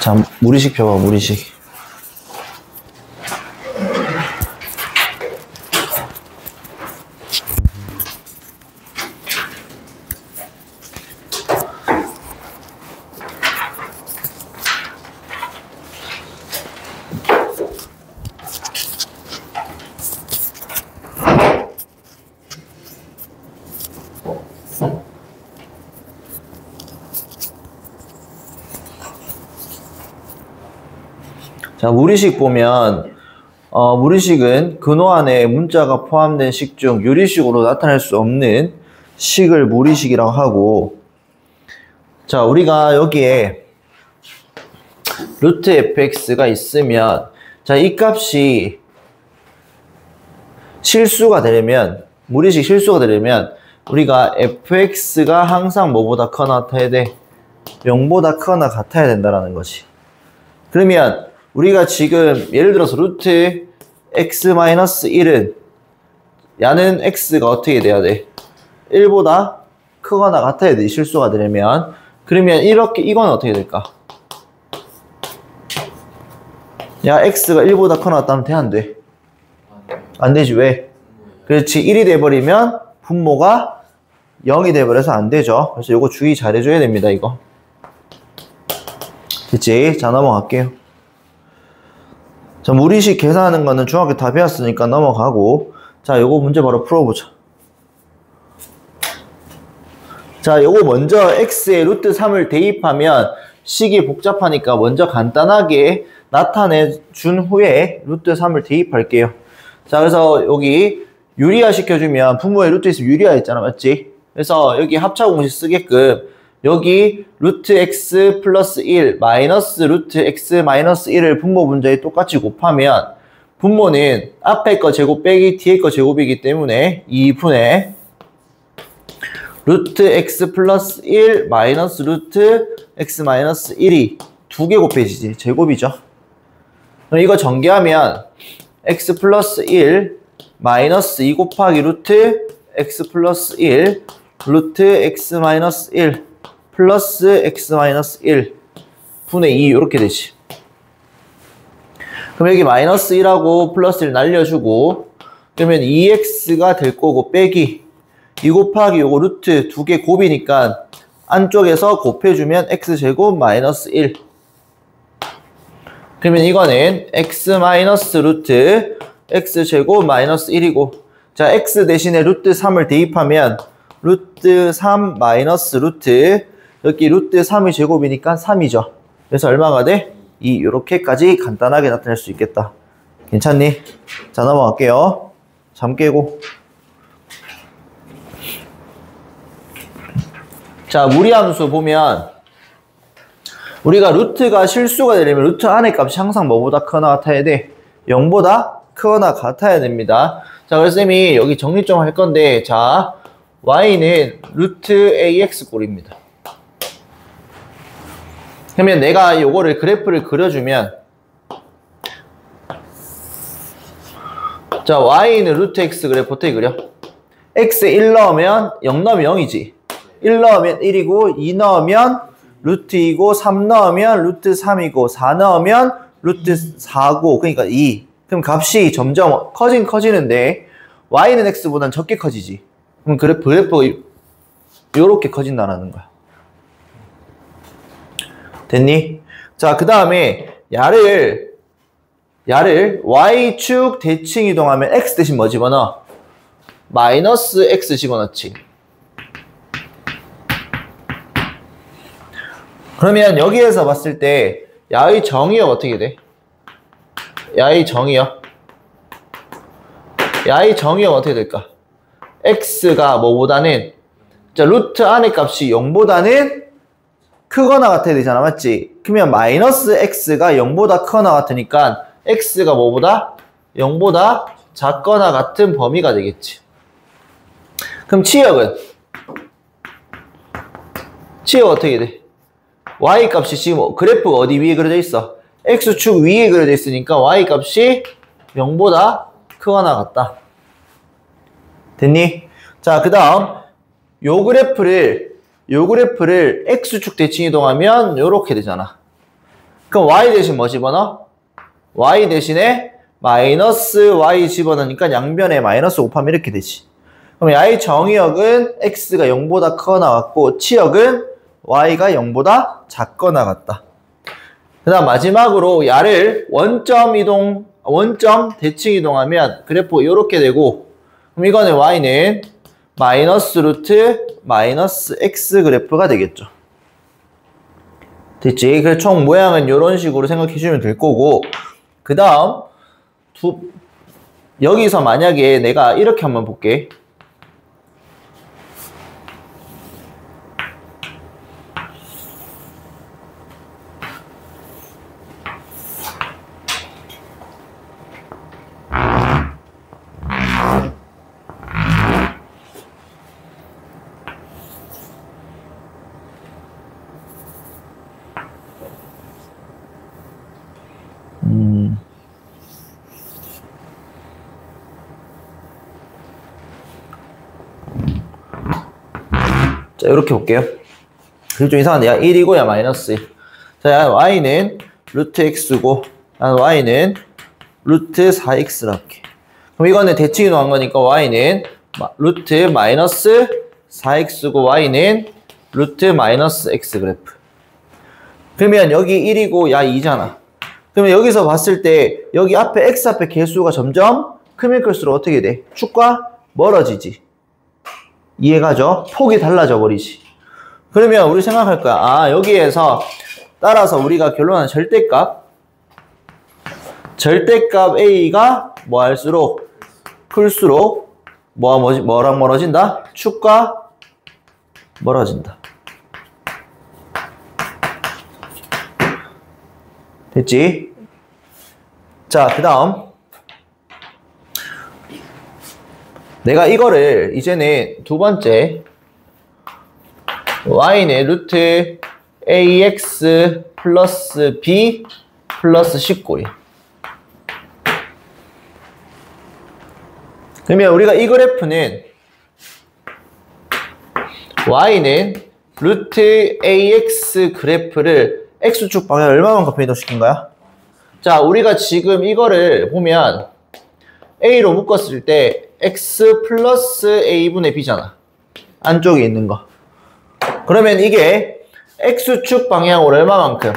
자, 무리식 펴봐, 무리식. 자, 무리식 보면 무리식은 근호 안에 문자가 포함된 식 중 유리식으로 나타낼 수 없는 식을 무리식이라고 하고, 자, 우리가 여기에 루트 fx가 있으면, 자, 이 값이 실수가 되려면, 무리식 실수가 되려면 우리가 fx가 항상 뭐보다 크거나 같아야 돼? 0보다 크거나 같아야 된다라는 거지. 그러면 우리가 지금 예를 들어서 루트 x-1은 야는 x가 어떻게 돼야 돼? 1보다 크거나 같아야 돼, 실수가 되려면. 그러면 이렇게 이건 어떻게 될까? 야, x가 1보다 크거나 같다면 돼, 안 돼? 안 되지. 왜? 그렇지, 1이 돼버리면 분모가 0이 돼버려서 안 되죠. 그래서 이거 주의 잘 해줘야 됩니다, 이거. 됐지? 자, 넘어갈게요. 자, 무리식 계산하는 거는 중학교 다 배웠으니까 넘어가고, 자, 요거 문제 바로 풀어보자. 자, 요거 먼저 x에 루트 3을 대입하면 식이 복잡하니까 먼저 간단하게 나타내 준 후에 루트 3을 대입할게요. 자, 그래서 여기 유리화 시켜주면 분모에 루트 있으면 유리화 있잖아, 맞지? 그래서 여기 합차 공식 쓰게끔 여기 루트 x 플러스 1 마이너스 루트 x 마이너스 1을 분모 분자에 똑같이 곱하면 분모는 앞에 거 제곱 빼기 뒤에 거 제곱이기 때문에 2분의 루트 x 플러스 1 마이너스 루트 x 마이너스 1이 두 개 곱해지지. 제곱이죠. 그럼 이거 전개하면 x 플러스 1 마이너스 2 곱하기 루트 x 플러스 1 루트 x 마이너스 1 플러스 x 마이너스 1 분의 2 이렇게 되지. 그럼 여기 마이너스 1하고 플러스 1 날려주고, 그러면 2x가 될 거고 빼기 2 곱하기 요거 루트 두 개 곱이니까 안쪽에서 곱해주면 x제곱 마이너스 1. 그러면 이거는 x 마이너스 루트 x제곱 마이너스 1이고, 자, x 대신에 루트 3을 대입하면 루트 3 마이너스 루트 여기 루트 3의 제곱이니까 3이죠. 그래서 얼마가 돼? 2. 이렇게까지 간단하게 나타낼 수 있겠다. 괜찮니? 자, 넘어갈게요. 잠 깨고. 자, 무리함수 보면 우리가 루트가 실수가 되려면 루트 안의 값이 항상 뭐보다 크거나 같아야 돼? 0보다 크거나 같아야 됩니다. 자, 그래서 쌤이 여기 정리 좀 할 건데, 자, y는 루트 ax 꼴입니다. 그러면 내가 요거를 그래프를 그려주면, 자, y는 루트 x 그래프 어떻게 그려? x에 1 넣으면 0 넣으면 0이지. 1 넣으면 1이고 2 넣으면 루트 2고 3 넣으면 루트 3이고 4 넣으면 루트 4고 그러니까 2. 그럼 값이 점점 커지는데 y는 x보다는 적게 커지지. 그럼 그래프가 요렇게 커진다는 거야. 됐니? 자, 그 다음에 야를 y축 대칭 이동하면 x 대신 뭐 집어넣어? 마이너스 x 집어넣지. 그러면 여기에서 봤을 때 야의 정의역 어떻게 돼? 야의 정의역 어떻게 될까? x가 뭐보다는, 자, 루트 안의 값이 0보다는 크거나 같아야 되잖아, 맞지? 그러면 마이너스 x가 0보다 크거나 같으니까 x가 뭐보다? 0보다 작거나 같은 범위가 되겠지. 그럼 치역은 어떻게 돼? y 값이 지금 그래프가 어디 위에 그려져 있어? x축 위에 그려져 있으니까 y 값이 0보다 크거나 같다. 됐니? 자, 그 다음 요 그래프를 x축 대칭 이동하면 요렇게 되잖아. 그럼 y 대신 뭐 집어넣어? y 대신에 마이너스 y 집어넣으니까 양변에 마이너스 곱하면 이렇게 되지. 그럼 야의 정의역은 x가 0보다 크거나 같고 치역은 y가 0보다 작거나 같다. 그 다음 마지막으로 야를 원점 대칭 이동하면 그래프가 이렇게 되고, 그럼 이거는 y는 마이너스 루트 마이너스 x 그래프가 되겠죠. 됐지? 그래서 총 모양은 이런 식으로 생각해 주면 될 거고, 그 다음 여기서 만약에 내가 이렇게 한번 볼게. 자, 이렇게 볼게요. 그게 좀 이상한데, 야 1이고 야 마이너스 1. 자, 야 y는 루트 x고, 야 y는 루트 4x라 할게. 그럼 이거는 대칭 이동한 거니까 y는 루트 마이너스 4x고 y는 루트 마이너스 x 그래프. 그러면 여기 1이고 야 2잖아. 그러면 여기서 봤을 때 여기 앞에 x 앞에 개수가 점점 크면 클수록 어떻게 돼? 축과 멀어지지. 이해가죠? 폭이 달라져 버리지. 그러면 우리 생각할 거야. 아, 여기에서 따라서 우리가 결론한 절대값 a가 뭐 할수록 클수록 뭐랑 멀어진다? 축과 멀어진다. 됐지? 자, 그 다음 내가 이거를 이제는 두 번째 y는 루트 ax 플러스 b 플러스 19야. 그러면 우리가 이 그래프는 y는 루트 ax 그래프를 x축 방향 얼마만큼 변동시킨 거야? 자, 우리가 지금 이거를 보면 a로 묶었을 때 x 플러스 a분의 b잖아. 안쪽에 있는 거. 그러면 이게 x축 방향으로 얼마만큼?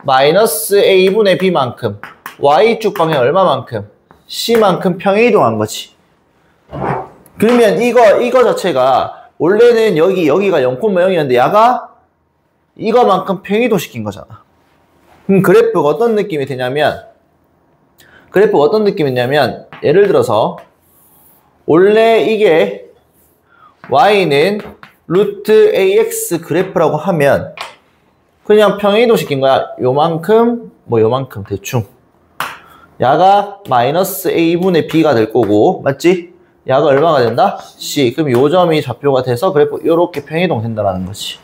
마이너스 a분의 b만큼, y축 방향 얼마만큼? c만큼 평행 이동한 거지. 그러면 이거 자체가 원래는 여기가 0,0이었는데 야가 이거만큼 평행 이동시킨 거잖아. 그럼 그래프가 어떤 느낌이 되냐면, 예를 들어서 원래 이게 y는 루트 ax 그래프라고 하면 그냥 평행 이동시킨 거야. 요만큼, 요만큼 대충. 야가 마이너스 a분의 b가 될 거고, 맞지? 야가 얼마가 된다? c. 그럼 요 점이 좌표가 돼서 그래프 요렇게 평행 이동 된다라는 거지.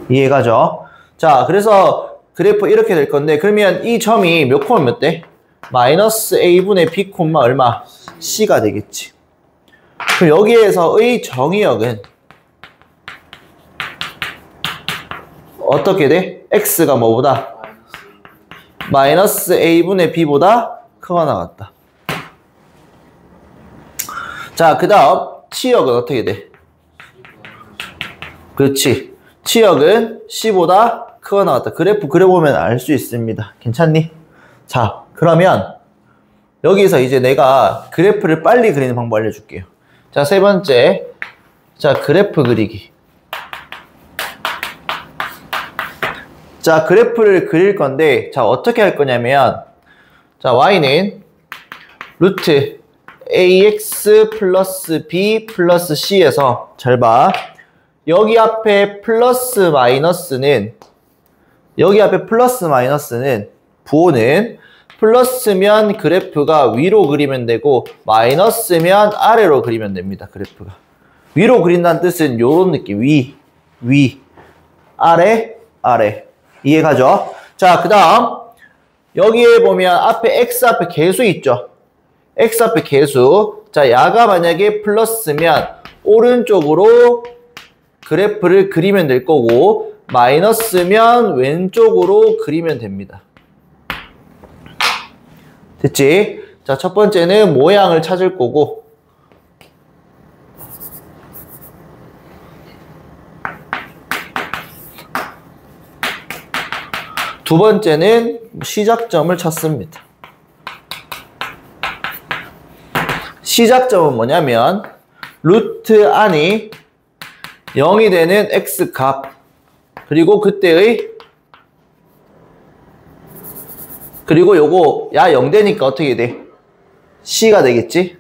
이해가죠? 자, 그래서 그래프 이렇게 될 건데, 그러면 이 점이 몇 콤마 몇 대? 마이너스 a분의 b 콤마 얼마? c가 되겠지. 그럼 여기에서의 정의역은 어떻게 돼? x가 뭐보다? 마이너스 a분의 b보다 크거나 같다. 자, 그 다음 치역은 어떻게 돼? 그렇지. 치역은 c보다 크거나 같다. 그래프 그려보면 알 수 있습니다. 괜찮니? 자, 그러면 여기서 이제 내가 그래프를 빨리 그리는 방법 알려줄게요. 자, 세 번째. 자, 그래프 그리기. 자, 그래프를 그릴 건데, 자, 어떻게 할 거냐면, 자, y는 루트 ax 플러스 b 플러스 c에서, 잘 봐. 여기 앞에 플러스 마이너스는 부호는 플러스면 그래프가 위로 그리면 되고 마이너스면 아래로 그리면 됩니다. 그래프가 위로 그린다는 뜻은 요런 느낌. 위, 아래. 이해가죠? 자, 그 다음 여기에 보면 앞에 x 앞에 개수 있죠? x 앞에 개수. 자, 야가 만약에 플러스면 오른쪽으로 그래프를 그리면 될 거고, 마이너스면 왼쪽으로 그리면 됩니다. 됐지? 자, 첫 번째는 모양을 찾을 거고, 두 번째는 시작점을 찾습니다. 시작점은 뭐냐면 루트 안이 0이 되는 x값 그리고 그때의 그리고 요거 야 0 되니까 어떻게 돼? c가 되겠지?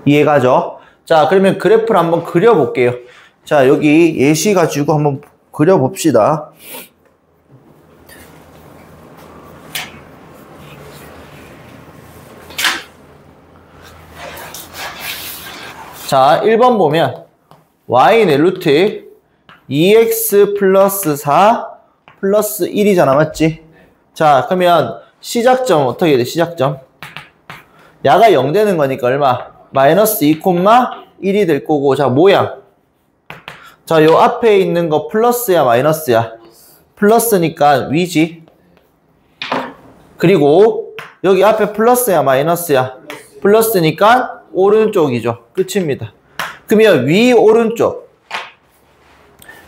이해가죠? 자, 그러면 그래프를 한번 그려볼게요. 자, 여기 예시 가지고 한번 그려봅시다. 자, 1번 보면 y는 루트 2x 플러스 4 플러스 1이잖아, 맞지? 자, 그러면 시작점 어떻게 돼? 시작점 야가 0 되는 거니까 얼마? 마이너스 2,1이 될 거고. 자, 모양 자, 요 앞에 있는 거 플러스야 마이너스야? 플러스니까 위지. 그리고 여기 앞에 플러스야 마이너스야? 플러스니까 오른쪽이죠. 끝입니다. 그러면 위 오른쪽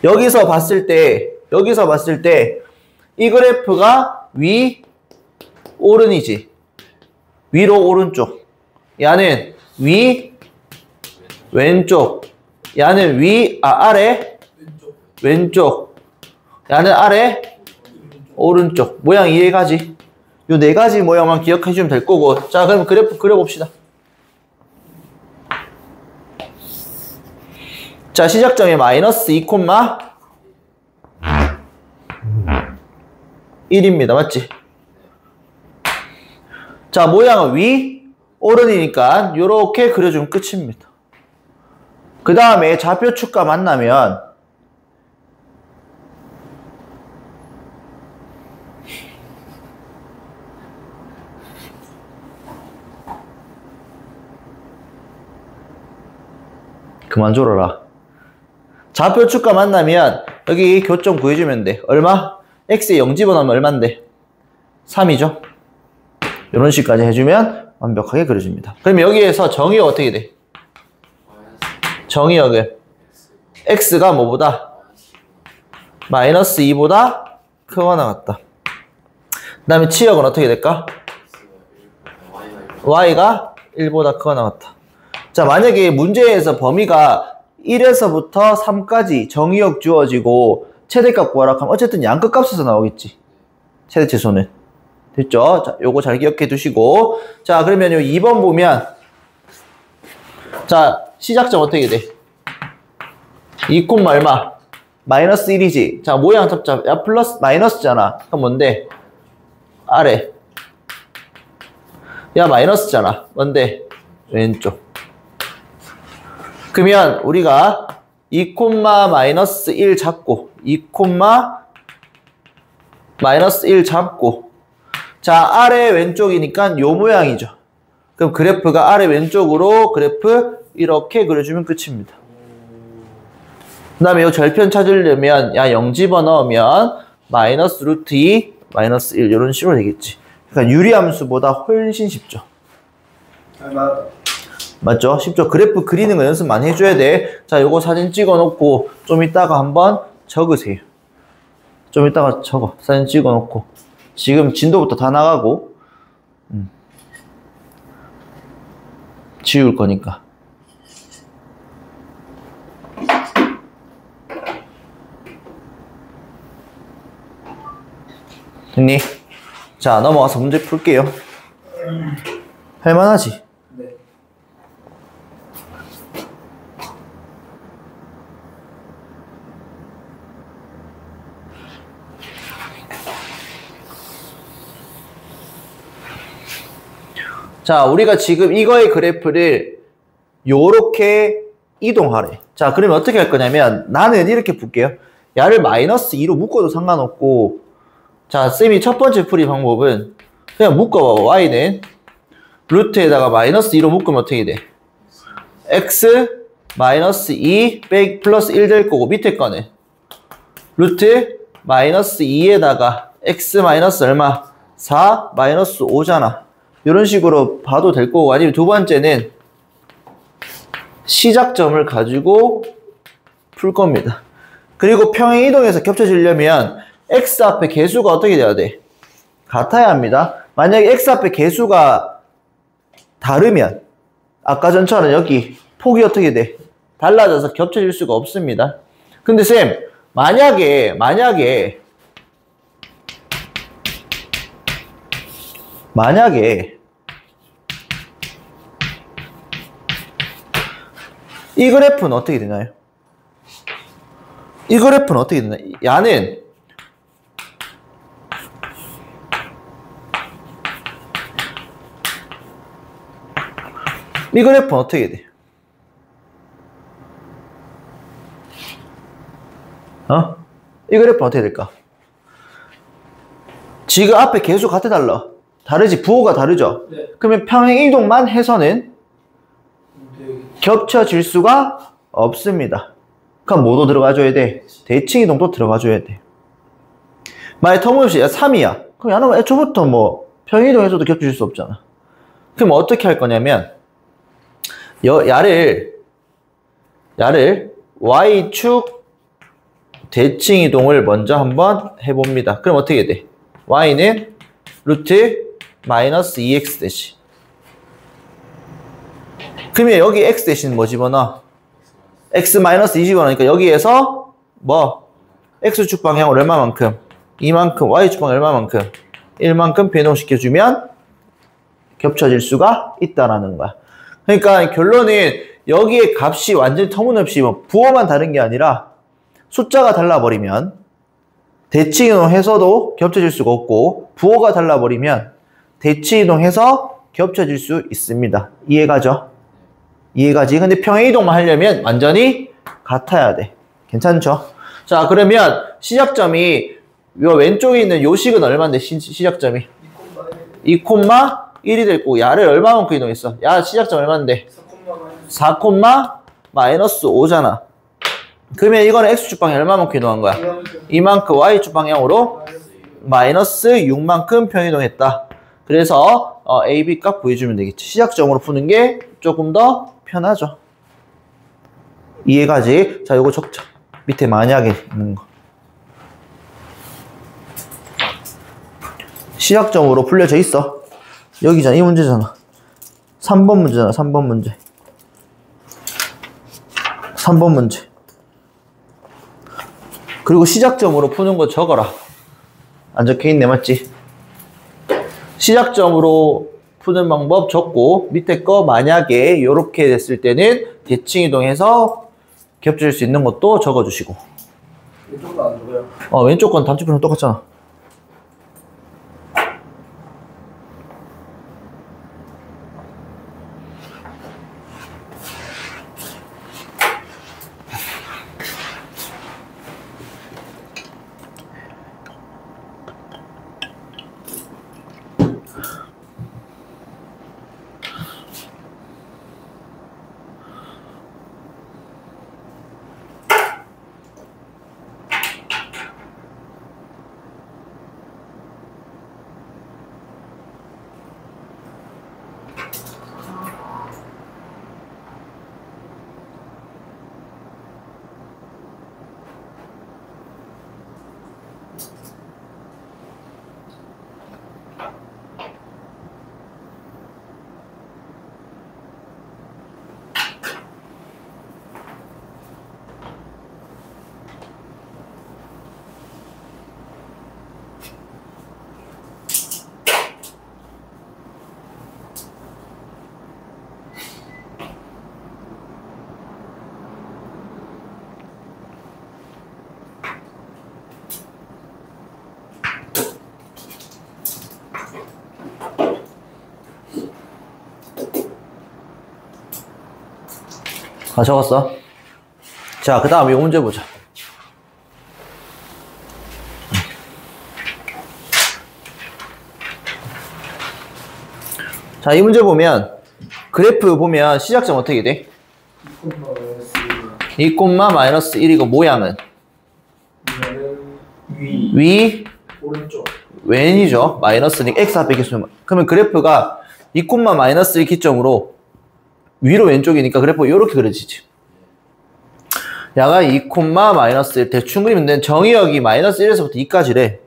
여기서 봤을 때 이 그래프가 위 오른이지. 위로 오른쪽. 야는 위 왼쪽. 야는 아래 왼쪽. 야는 아래 오른쪽. 모양 이해가지? 요 네 가지 모양만 기억해 주면 될 거고. 자, 그럼 그래프 그려봅시다. 자, 시작점이 마이너스 2,1입니다. 맞지? 자, 모양은 위 오른이니까 요렇게 그려주면 끝입니다. 그 다음에 좌표축과 만나면 그만 졸아라. 좌표축과 만나면 여기 교점 구해주면 돼. 얼마? x에 0 집어넣으면 얼만데? 3이죠? 이런 식까지 해주면 완벽하게 그려줍니다. 그럼 여기에서 정의가 어떻게 돼? 정의역은 x가 뭐보다? 마이너스 2보다 크거나 같다. 그 다음에 치역은 어떻게 될까? y가 1보다 크거나 같다. 자, 만약에 문제에서 범위가 1에서부터 3까지 정의역 주어지고 최대값 구하라 하면 어쨌든 양끝 값에서 나오겠지. 최대치수는. 됐죠? 자, 요거 잘 기억해 두시고. 자, 그러면 요 2번 보면 자, 시작점 어떻게 돼? 2, 얼마? 마이너스 1이지. 자, 모양 잡자. 야, 플러스, 마이너스잖아. 그럼 뭔데? 아래. 야, 마이너스잖아. 뭔데? 왼쪽. 그러면 우리가 2, 마이너스 1 잡고 2, 마이너스 1 잡고 자, 아래 왼쪽이니까 요 모양이죠. 그럼 그래프가 아래 왼쪽으로 그래프 이렇게 그려주면 끝입니다. 그 다음에 요 절편 찾으려면 야 0 집어넣으면 마이너스 루트 2 마이너스 1 이런 식으로 되겠지. 그러니까 유리함수보다 훨씬 쉽죠. 맞죠? 쉽죠? 그래프 그리는 거 연습 많이 해줘야 돼. 자, 요거 사진 찍어 놓고 좀 이따가 한번 적으세요. 좀 이따가 적어. 사진 찍어 놓고. 지금 진도부터 다 나가고 지울 거니까. 됐니? 자, 넘어가서 문제 풀게요. 할만하지? 네. 자, 우리가 지금 이거의 그래프를 요렇게 이동하래. 자, 그러면 어떻게 할 거냐면 나는 이렇게 볼게요. 야를 마이너스 2로 묶어도 상관없고 자, 쌤이 첫 번째 풀이 방법은 그냥 묶어봐. y는 루트에다가 마이너스 2로 묶으면 어떻게 돼? x 마이너스 2 빼기 플러스 1 될 거고 밑에 거는 루트 마이너스 2에다가 x 마이너스 얼마? 4 마이너스 5잖아. 이런 식으로 봐도 될 거고 아니면 두 번째는 시작점을 가지고 풀 겁니다. 그리고 평행 이동해서 겹쳐지려면 x 앞에 개수가 어떻게 돼야 돼? 같아야 합니다. 만약에 x 앞에 개수가 다르면 아까 전처럼 여기 폭이 어떻게 돼? 달라져서 겹쳐질 수가 없습니다. 근데 쌤, 만약에 이 그래프는 어떻게 되나요? 이 그래프는 어떻게 되나요? 야는 이 그래프는 어떻게 돼? 이 그래프는 어떻게 될까? 지금 앞에 개수 같아 달라? 다르지? 부호가 다르죠? 네. 그러면 평행 이동만 해서는 겹쳐질 수가 없습니다. 그럼 뭐도 들어가줘야 돼? 대칭 이동도 들어가줘야 돼. 만약 터무니없이 3이야. 그럼 야는 애초부터 뭐 평행 이동해서도 겹쳐질 수 없잖아. 그럼 어떻게 할 거냐면 야를 y축 대칭 이동을 먼저 한번 해봅니다. 그럼 어떻게 돼? y는 루트 마이너스 2x 대시. 그러면 여기 x 대신 뭐 집어넣어? x 마이너스 2 집어넣으니까 여기에서 뭐 x축 방향으로 얼마만큼? 이만큼, y축 방향 얼마만큼? 1만큼 변동시켜주면 겹쳐질 수가 있다라는 거야. 그러니까 결론은 여기에 값이 완전히 터무니없이 뭐 부호만 다른 게 아니라 숫자가 달라버리면 대칭 이동해서도 겹쳐질 수가 없고 부호가 달라버리면 대칭 이동해서 겹쳐질 수 있습니다. 이해가죠? 이해가지? 근데 평행 이동만 하려면 완전히 같아야 돼. 괜찮죠? 자, 그러면 시작점이 요 왼쪽에 있는 요 식은 얼마인데 시작점이? 2,1이 될 거고 야를 얼마만큼 이동했어? 야 시작점 얼마인데? 4, 마이너스 5잖아. 그러면 이거는 x축 방향 얼마만큼 이동한 거야? 이만큼 y축 방향으로 마이너스 6만큼 평이동했다. 그래서 a, b 값 구해주면 되겠지. 시작점으로 푸는 게 조금 더 편하죠. 이해가지? 자, 요거 적자. 밑에 만약에 있는 거. 시작점으로 풀려져 있어. 여기잖아. 이 문제잖아. 3번 문제잖아. 3번 문제. 3번 문제. 그리고 시작점으로 푸는 거 적어라. 안 적혀있네, 맞지? 시작점으로 푸는 방법 적고 밑에 거 만약에 이렇게 됐을 때는 대칭 이동해서 겹칠 수 있는 것도 적어주시고. 왼쪽 건 안 적어요? 왼쪽 건 답지표랑 똑같잖아. 적었어? 자, 그 다음 이 문제 보자. 자, 이 문제 보면 그래프 보면 시작점 어떻게 돼? 2, 마이너스 1이고 모양은? 위 오른쪽 왼이죠. 마이너스니까 x 앞에 계수면. 그러면 그래프가 2, 마이너스 1 기점으로 위로 왼쪽이니까 그래프가 이렇게 그려지지. 야가 2, 마이너스 1 대충 그리면 된 정의역이 마이너스 1에서부터 2까지래.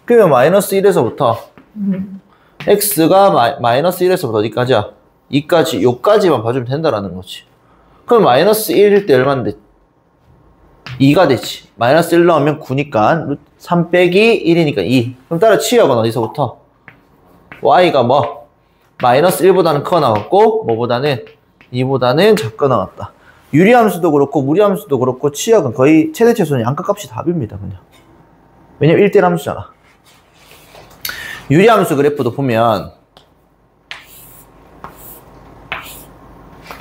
그러면 마이너스 1에서부터 x가 마이너스 1에서부터 어디까지야? 2까지, 요까지만 봐주면 된다라는 거지. 그럼 마이너스 1일 때 얼마인데? 2가 되지. 마이너스 1 넣으면 9니까 3 빼기 1이니까 2. 그럼 따라 치역은 어디서부터? y가 뭐? 마이너스 1보다는 커 나갔고 뭐보다는 2보다는 작게 나갔다. 유리함수도 그렇고 무리함수도 그렇고 치역은 거의 최대최소는 양값값이 답입니다. 그냥. 왜냐면 1대1 함수잖아. 유리함수 그래프도 보면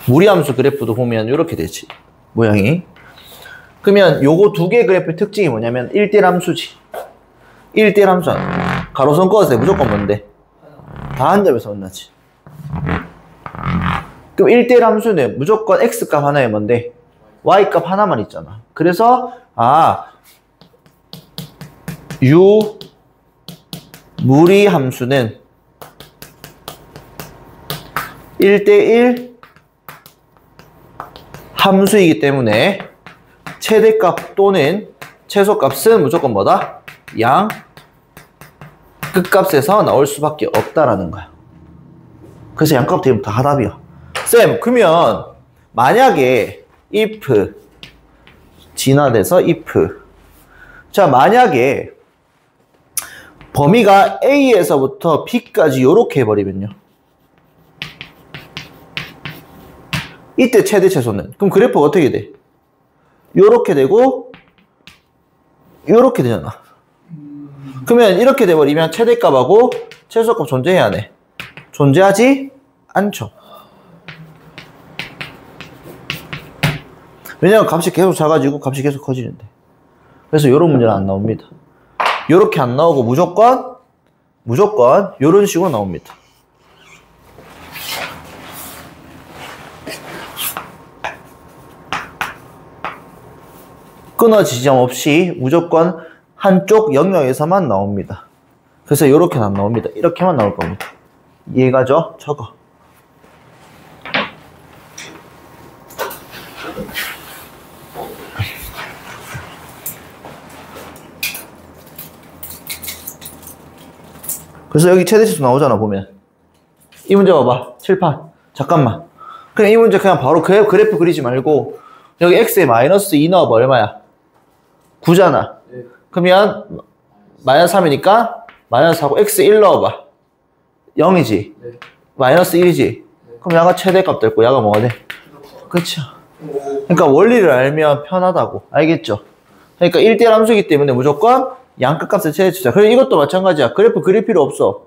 무리함수 그래프도 보면 이렇게 되지. 모양이. 그러면 요거 두 개 그래프의 특징이 뭐냐면 1대1 함수지. 1대1 함수잖아. 가로선 그었을 때 무조건 뭔데? 다 한 점에서 만나지. 그럼 1대1 함수는 무조건 x값 하나에 뭔데? y값 하나만 있잖아. 그래서 유 무리 함수는 1대1 함수이기 때문에 최대값 또는 최소값은 무조건 뭐다? 양 끝값에서 나올 수밖에 없다라는 거야. 그래서 양값 되면 다 답이야. 쌤, 그러면 만약에 if 진화돼서 if 자 만약에 범위가 A에서부터 B까지 요렇게 해버리면요. 이때 최대 최소는 그럼 그래프가 어떻게 돼? 요렇게 되고 요렇게 되잖아. 그러면 이렇게 돼버리면 최대값하고 최소값 존재해야 돼. 존재하지 않죠. 왜냐면 값이 계속 작아지고 값이 계속 커지는데. 그래서 요런 문제는 안 나옵니다. 요렇게 안 나오고 무조건 요런 식으로 나옵니다. 끊어 지점 없이 무조건 한쪽 영역에서만 나옵니다. 그래서 요렇게는 안 나옵니다. 이렇게만 나올 겁니다. 이해가죠? 저거. 그래서 여기 최대치수 나오잖아, 보면. 이 문제 봐봐. 칠판. 잠깐만. 그냥 이 문제 그냥 바로 그래프 그리지 말고, 여기 x에 마이너스 2 넣어봐. 얼마야? 9잖아. 네. 그러면, 마이너스 3이니까, 마이너스 4고, x 1 넣어봐. 0이지? 네. 마이너스 1이지? 네. 그럼 야가 최대값 됐고, 야가 뭐가 돼? 그쵸? 그러니까 원리를 알면 편하다고. 알겠죠? 그러니까 1대1 함수이기 때문에 무조건 양끝값을 최대치자. 그리고 이것도 마찬가지야. 그래프 그릴 필요 없어.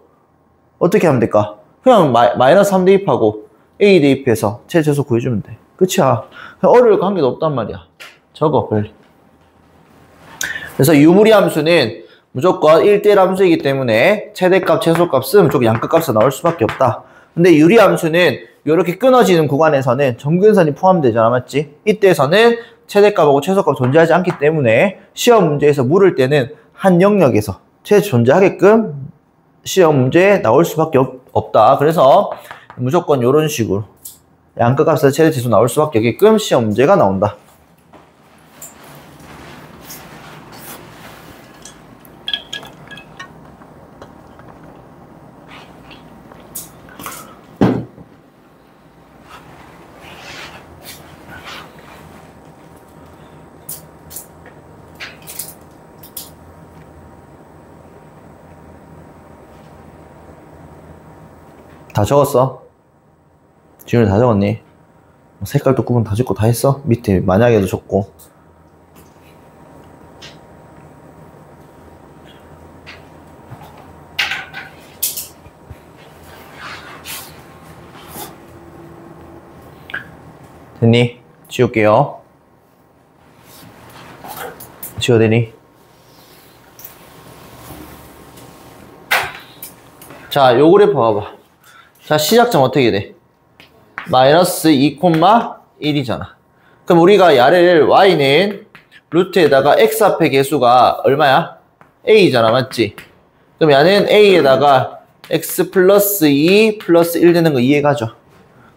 어떻게 하면 될까? 그냥 마이너스 3 대입하고 A 대입해서 최대치수 구해주면 돼. 끝이야. 어려울 거 한 개도 없단 말이야. 적어, 빨리. 그래서 유무리 함수는 무조건 1대1 함수이기 때문에 최대값, 최소값은 무조건 양끝값에서 나올 수밖에 없다. 근데 유리 함수는 이렇게 끊어지는 구간에서는 점근선이 포함되잖아, 맞지? 이때에서는 최대값하고 최소값 존재하지 않기 때문에 시험 문제에서 물을 때는 한 영역에서 존재하게끔 시험 문제에 나올 수밖에 없다. 그래서 무조건 이런 식으로 양끝값에서 최대치수 나올 수밖에 없게끔 시험 문제가 나온다. 다 적었어? 지훈이 다 적었니? 색깔도 구분 다 적고 다 했어? 밑에 만약에도 적고. 됐니? 지울게요. 지워되니? 자, 요 그래프 봐봐. 자, 시작점 어떻게 돼? 마이너스 2, 1이잖아. 그럼 우리가 야를 y는 루트에다가 x 앞에 개수가 얼마야? a잖아, 맞지? 그럼 야는 a에다가 x 플러스 2 플러스 1 되는 거 이해가죠?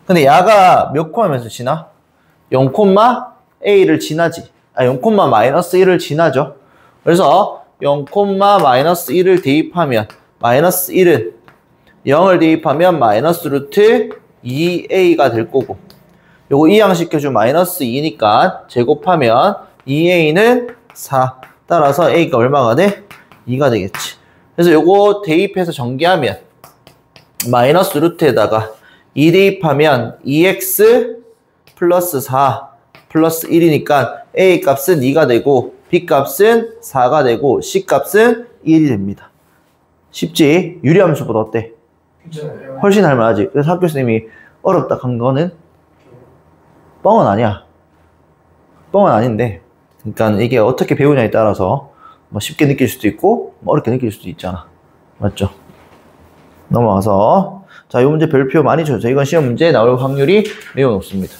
근데 야가 몇 콤마면서 지나? 0 콤마 a를 지나지. 0 콤마 마이너스 1을 지나죠. 그래서 0 콤마 마이너스 1을 대입하면 마이너스 1은 0을 대입하면 마이너스 루트 2a가 될 거고, 요거 이항시켜주면 마이너스 2니까 제곱하면 2a는 4. 따라서 a가 얼마가 돼? 2가 되겠지. 그래서 요거 대입해서 전개하면 마이너스 루트에다가 2 대입하면 2x 플러스 4 플러스 1이니까 a 값은 2가 되고 b 값은 4가 되고 c 값은 1이 됩니다. 쉽지? 유리함수보다 어때? 괜찮아요. 훨씬 할만하지. 그래서 학교 선생님이 어렵다 한 거는 뻥은 아니야. 뻥은 아닌데, 그러니까 이게 어떻게 배우냐에 따라서 뭐 쉽게 느낄 수도 있고 뭐 어렵게 느낄 수도 있잖아. 맞죠? 넘어가서 자, 이 문제 별표 많이 줘줘. 이건 시험 문제에 나올 확률이 매우 높습니다.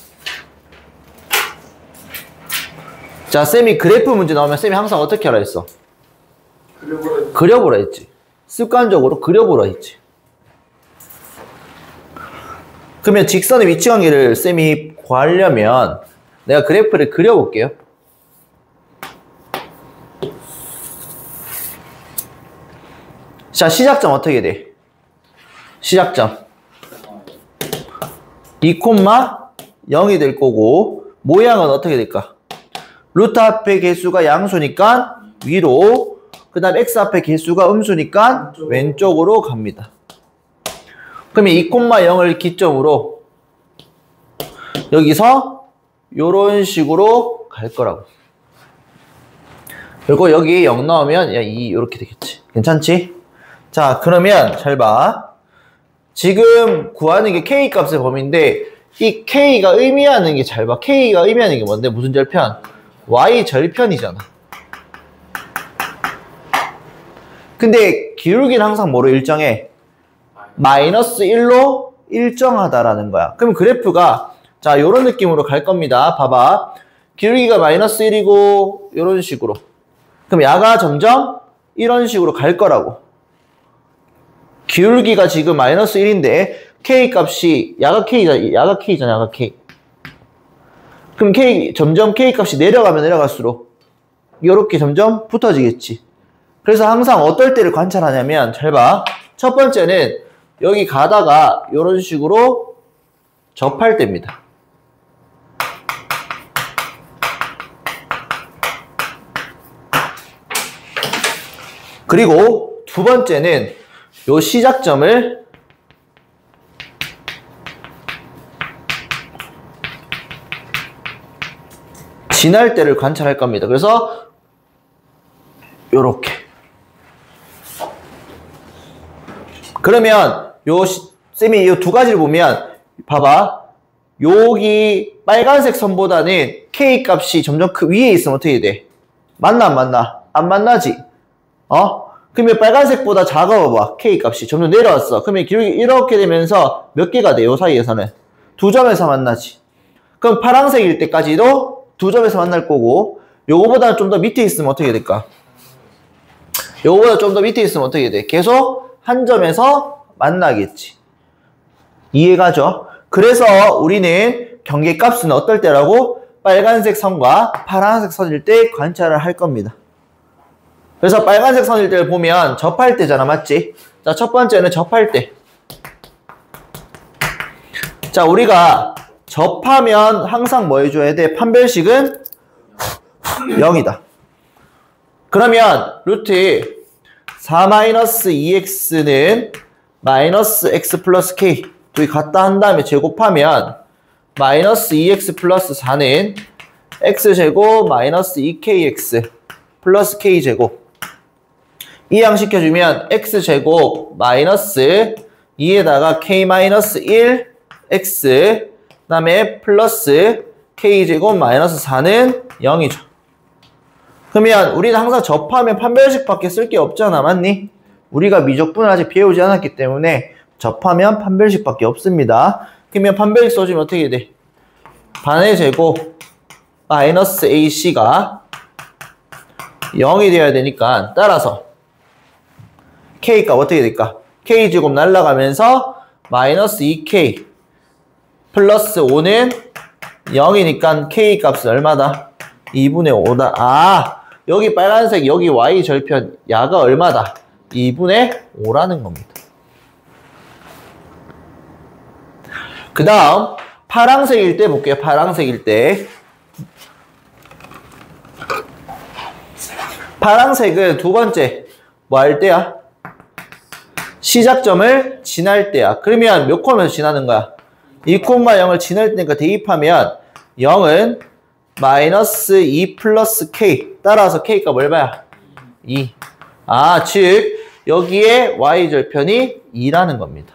자, 쌤이 그래프 문제 나오면 쌤이 항상 어떻게 하라 했어? 그려보라 했지. 습관적으로 그려보라 했지. 그러면 직선의 위치관계를 쌤이 구하려면 내가 그래프를 그려볼게요. 자, 시작점 어떻게 돼? 시작점 2,0이 될 거고, 모양은 어떻게 될까? 루트 앞에 개수가 양수니까 위로, 그 다음 x 앞에 개수가 음수니까 왼쪽으로 갑니다. 그러면 2,0을 기점으로 여기서 요런 식으로 갈 거라고. 그리고 여기 0 넣으면 2 이렇게 되겠지. 괜찮지? 자, 그러면 잘 봐. 지금 구하는 게 k 값의 범위인데 이 k가 의미하는 게, 잘 봐. k가 의미하는 게 뭔데? 무슨 절편? y 절편이잖아. 근데 기울기는 항상 뭐로 일정해? 마이너스 1로 일정하다라는 거야. 그럼 그래프가 자, 요런 느낌으로 갈 겁니다. 봐봐. 기울기가 마이너스 1이고 요런 식으로. 그럼 야가 점점 이런 식으로 갈 거라고. 기울기가 지금 마이너스 1인데 k 값이 야가 k잖아. 야가 k. 그럼 점점 k 값이 내려가면 내려갈수록 요렇게 점점 붙어지겠지. 그래서 항상 어떨 때를 관찰하냐면, 잘 봐. 첫 번째는 여기 가다가 요런 식으로 접할 때입니다. 그리고 두 번째는 요 시작점을 지날 때를 관찰할 겁니다. 그래서 요렇게. 그러면 쌤이 요 두 가지를 보면 봐봐. 여기 빨간색 선보다는 K 값이 점점 위에 있으면 어떻게 돼? 맞나 안 맞나? 안 만나지? 그러면 빨간색보다 작아봐. K 값이 점점 내려왔어. 그러면 기울기 이렇게 되면서 몇 개가 돼? 요 사이에서는 두 점에서 만나지. 그럼 파란색일 때까지도 두 점에서 만날 거고, 요거보다 좀 더 밑에 있으면 어떻게 될까? 요거보다 좀 더 밑에 있으면 어떻게 돼? 계속 한 점에서 만나겠지. 이해가죠? 그래서 우리는 경계값은 어떨 때라고? 빨간색 선과 파란색 선일 때 관찰을 할 겁니다. 그래서 빨간색 선일 때를 보면 접할 때잖아, 맞지? 자, 첫 번째는 접할 때. 자, 우리가 접하면 항상 뭐 해줘야 돼? 판별식은 0이다. 그러면 루트 4-2x는 마이너스 x 플러스 k 둘이 같다 한 다음에 제곱하면 마이너스 2x 플러스 4는 x제곱 마이너스 2kx 플러스 k제곱, 이항시켜주면 x제곱 마이너스 2에다가 k 마이너스 1 x 그 다음에 플러스 k제곱 마이너스 4는 0이죠. 그러면 우리는 항상 접하면 판별식밖에 쓸 게 없잖아, 맞니? 우리가 미적분을 아직 배우지 않았기 때문에 접하면 판별식밖에 없습니다. 그러면 판별식 써주면 어떻게 돼? 반의 제곱 마이너스 AC가 0이 되어야 되니까 따라서 K값 어떻게 될까? K제곱 날라가면서 마이너스 2K 플러스 5는 0이니까 K값은 얼마다? 2분의 5다. 아, 여기 빨간색 여기 Y 절편 야가 얼마다? 2분의 5라는 겁니다. 그 다음 파랑색일 때 볼게요. 파랑색일 때 파랑색은 두 번째 뭐 할 때야? 시작점을 지날 때야. 그러면 몇 콤에서 지나는 거야? 2,0을 지날 때니까 대입하면 0은 마이너스 2 플러스 K 따라서 K값 얼마야? 2. 아, 즉 여기에 Y절편이 2라는 겁니다.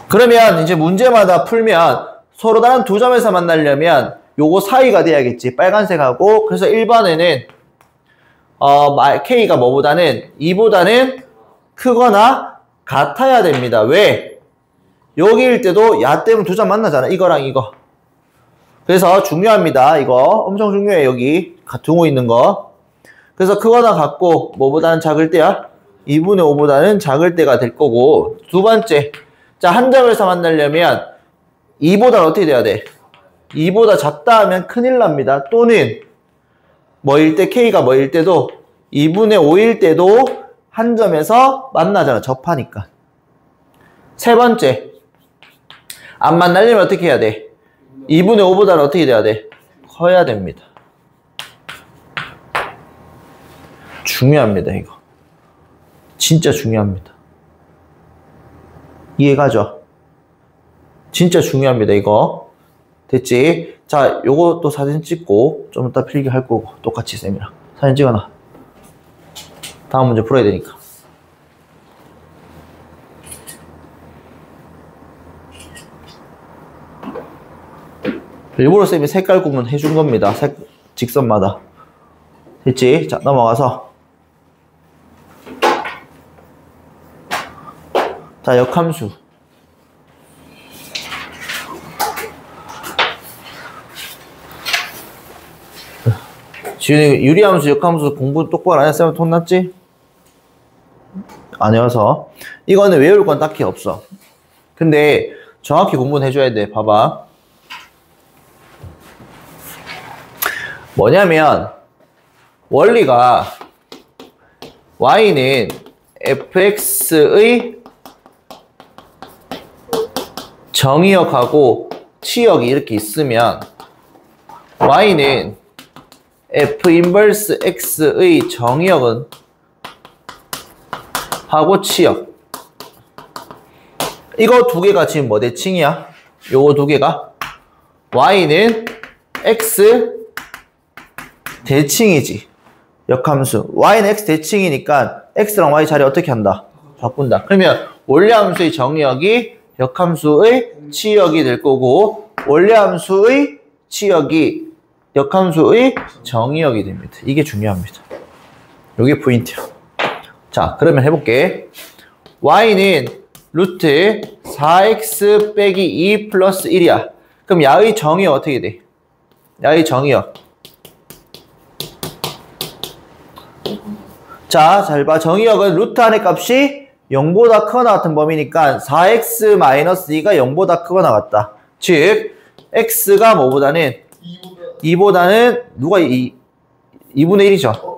그러면 이제 문제마다 풀면 서로 다른 두 점에서 만나려면 요거 사이가 돼야겠지. 빨간색하고. 그래서 1번에는 K가 뭐보다는 2보다는 크거나 같아야 됩니다. 왜? 여기일 때도 야 때문에 두 점 만나잖아. 이거랑 이거. 그래서 중요합니다. 이거 엄청 중요해. 여기 등호 있는 거. 그래서 크거나 같고 뭐보다는 작을 때야? 2분의 5보다는 작을 때가 될 거고. 두 번째. 자, 한 점에서 만나려면 2보다는 어떻게 돼야 돼? 2보다 작다 하면 큰일 납니다. 또는 뭐일 때 K가 뭐일 때도 2분의 5일 때도 한 점에서 만나잖아. 접하니까. 세 번째. 안 만나려면 어떻게 해야 돼? 2분의 5보다는 어떻게 돼야 돼? 커야 됩니다. 중요합니다. 이거. 진짜 중요합니다. 이해가죠? 진짜 중요합니다. 이거. 됐지? 자, 요거 또 사진 찍고 좀 이따 필기 할 거고 똑같이 쌤이랑 사진 찍어놔. 다음 문제 풀어야 되니까. 일부러 쌤이 색깔 구분 해준 겁니다. 직선마다. 됐지? 자, 넘어가서. 자, 역함수. 지훈이 유리함수, 역함수 공부 똑바로 안 했으면 혼났지? 안 외워서. 이거는 외울 건 딱히 없어. 근데 정확히 공부는 해줘야 돼. 봐봐. 뭐냐면 원리가 y는 fx의 정의역하고 치역이 이렇게 있으면 y는 f 인버스 x의 정의역은 하고 치역 이거 두 개가 지금 뭐 대칭이야? 요거 두 개가 y는 x 대칭이지. 역함수 y는 x 대칭이니까 x랑 y 자리 어떻게 한다? 바꾼다. 그러면 원래함수의 정의역이 역함수의 치역이 될 거고 원래함수의 치역이 역함수의 정의역이 됩니다. 이게 중요합니다. 이게 포인트야. 자, 그러면 해볼게. y는 루트 4x 빼기 2 플러스 1이야. 그럼 야의 정의역 어떻게 돼? 야의 정의역. 자, 잘 봐. 정의역은 루트 안의 값이 0보다 크거나 같은 범위니까 4x-2가 0보다 크거나 같다. 즉, x가 뭐보다는 2보다는 누가 2분의 1이죠.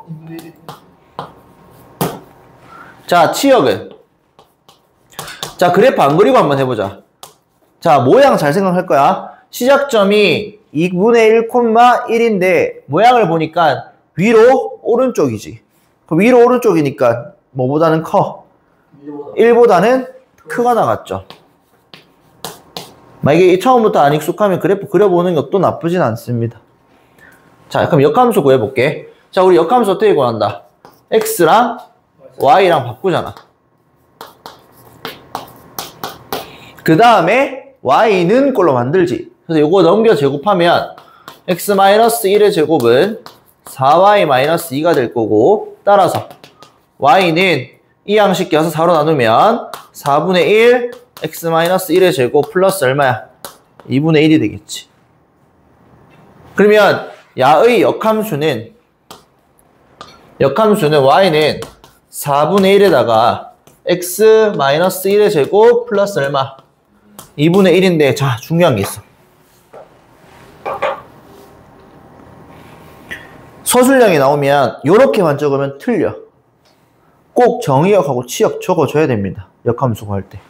자, 치역은 자, 그래프 안 그리고 한번 해보자. 자, 모양 잘 생각할 거야. 시작점이 2분의 1,1인데 모양을 보니까 위로 오른쪽이지. 그럼 위로 오른쪽이니까 뭐보다는 커? 1보다는 크가 나갔죠. 만약에 처음부터 안 익숙하면 그래프 그려보는 것도 나쁘진 않습니다. 자, 그럼 역함수 구해볼게. 자, 우리 역함수 어떻게 구한다? x랑 y랑 바꾸잖아. 그 다음에 y는 꼴로 만들지. 그래서 이거 넘겨 제곱하면 x-1의 제곱은 4y-2가 될 거고 따라서 y는 이 양식 껴서 4로 나누면 4분의 1 x-1의 제곱 플러스 얼마야? 2분의 1이 되겠지. 그러면 야의 역함수는 y는 4분의 1에다가 x-1의 제곱 플러스 얼마? 2분의 1인데 자 중요한 게 있어. 서술형이 나오면 요렇게만 적으면 틀려. 꼭 정의역하고 치역 적어줘야 됩니다. 역함수 구할 때.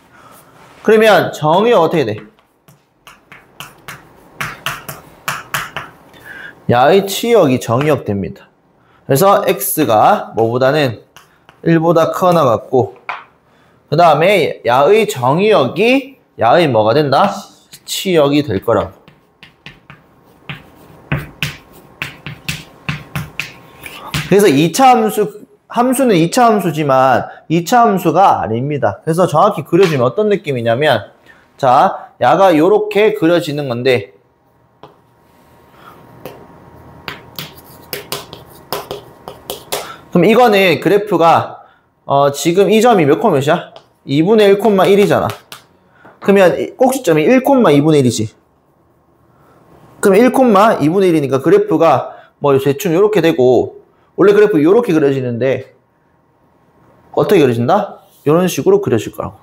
그러면 정의역 어떻게 돼? 야의 치역이 정의역 됩니다. 그래서 x가 뭐보다는 1보다 커나 같고 그 다음에 야의 정의역이 야의 뭐가 된다? 치역이 될 거라고. 그래서 2차 함수는 2차 함수지만 2차 함수가 아닙니다. 그래서 정확히 그려주면 어떤 느낌이냐면 자, 야가 요렇게 그려지는 건데 그럼 이거는 그래프가 지금 이 점이 몇 콤몇이야? 2분의 1,1이잖아. 그러면 꼭지점이 1,2분의 1이지. 그럼 1,2분의 1이니까 그래프가 뭐 대충 요렇게 되고 원래 그래프 요렇게 그려지는데 어떻게 그려진다? 이런 식으로 그려질 거라고.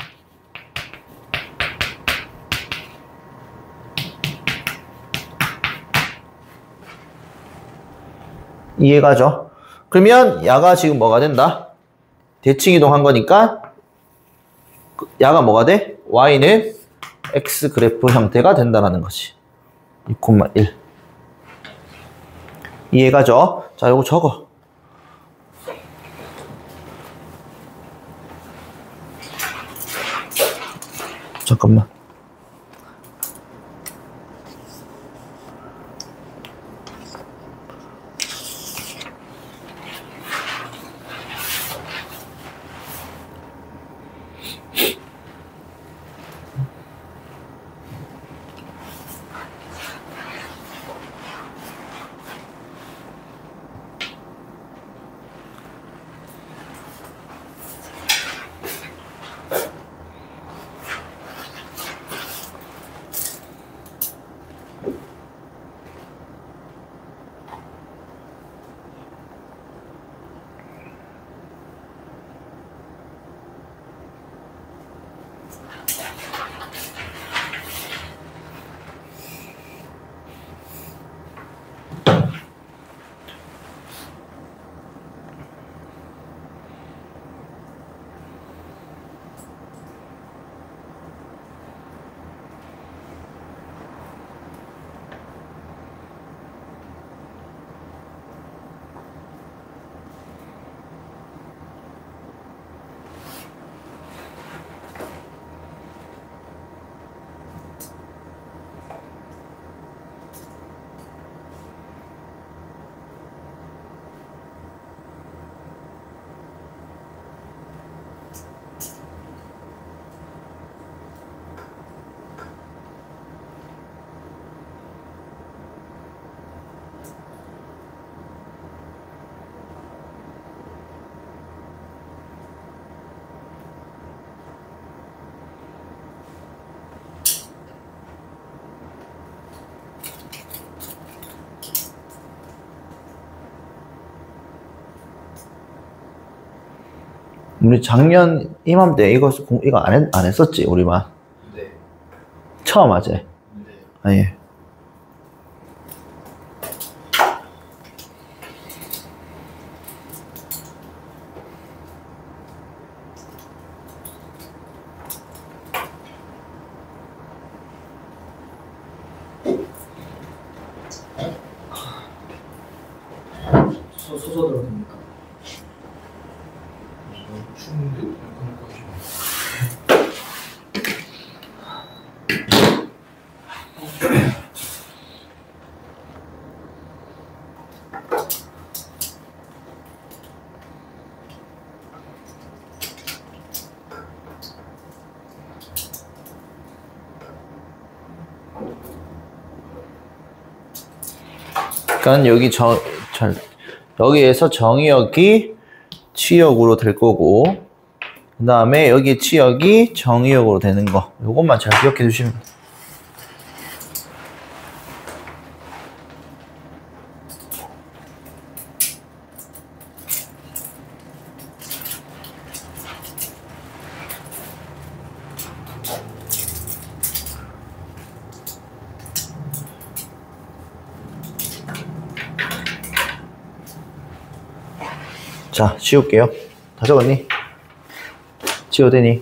이해가죠? 그러면 야가 지금 뭐가 된다? 대칭 이동한 거니까 야가 뭐가 돼? y는 x 그래프 형태가 된다는 것이 2,1 이해가죠? 자, 요거 적어. 잠깐만. 우리 작년 이맘때 이거 안 했었지, 우리만. 네. 처음 하지? 네. 아니. 소서 들어도 됩니까? 추운데 그러니까 여기에서 정의역이 치역으로 될 거고 그 다음에 여기 치역이 정의역으로 되는 거 요것만 잘 기억해 주시면 돼요. 자, 지울게요. 다 적었니? 지워도 되니?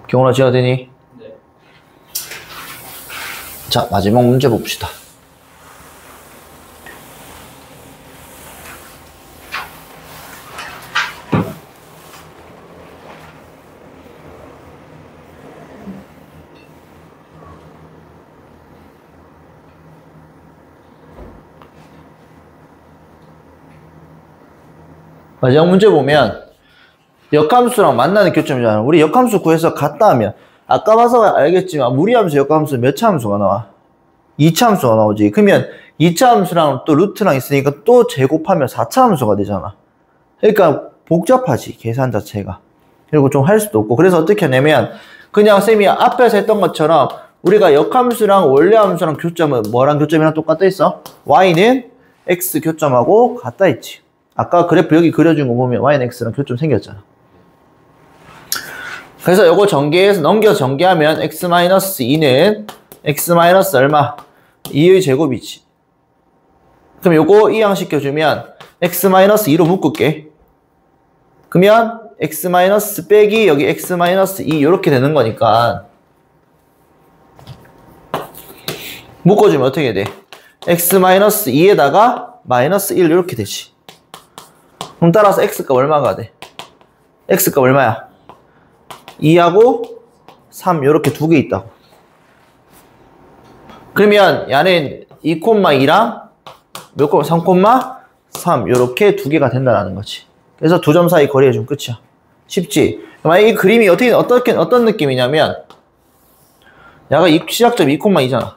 경훈아, 지워도 되니? 네. 자, 마지막 문제 봅시다. 마지막 문제 보면 역함수랑 만나는 교점이잖아. 우리 역함수 구해서 같다 하면 아까 봐서 알겠지만 무리함수, 역함수 몇 차 함수가 나와? 2차 함수가 나오지. 그러면 2차 함수랑 또 루트랑 있으니까 또 제곱하면 4차 함수가 되잖아. 그러니까 복잡하지, 계산 자체가. 그리고 좀 할 수도 없고. 그래서 어떻게 하냐면 그냥 쌤이 앞에서 했던 것처럼 우리가 역함수랑 원래함수랑 교점은 뭐랑 교점이랑 똑같다 했어? y는 x 교점하고 같다 했지. 아까 그래프 여기 그려준 거 보면 y는 x랑 교점 생겼잖아. 그래서 요거 전개해서 넘겨서 전개하면 x-2는 x- 얼마? 2의 제곱이지. 그럼 요거 이항시켜주면 x-2로 묶을게. 그러면 x- 빼기 여기 x-2 요렇게 되는 거니까 묶어주면 어떻게 돼? x-2에다가 -1 이렇게 되지. 그럼 따라서 x값 얼마가 돼? x값 얼마야? 2하고 3 이렇게 두 개 있다고. 그러면 얘는 2,2랑 몇 콤마? 3,3 이렇게 두 개가 된다는 거지. 그래서 두 점 사이 거리 해주면 끝이야. 쉽지? 만약 이 그림이 어떤 느낌이냐면 얘가 시작점 2,2잖아.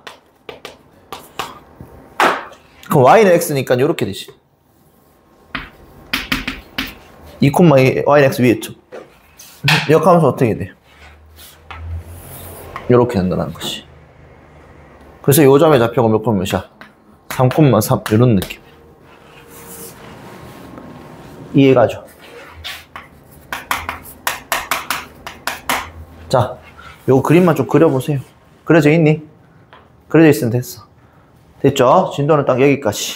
그럼 y는 x니까 이렇게 되지. 2,2 y는 x 위에 있죠. 역함수 어떻게 돼? 이렇게 된다는 것이. 그래서 요 점의 좌표가 몇 콤마 몇이야? 3,3 이런 느낌. 이해가죠? 자, 요 그림만 좀 그려보세요. 그려져 있니? 그려져 있으면 됐어. 됐죠? 진도는 딱 여기까지.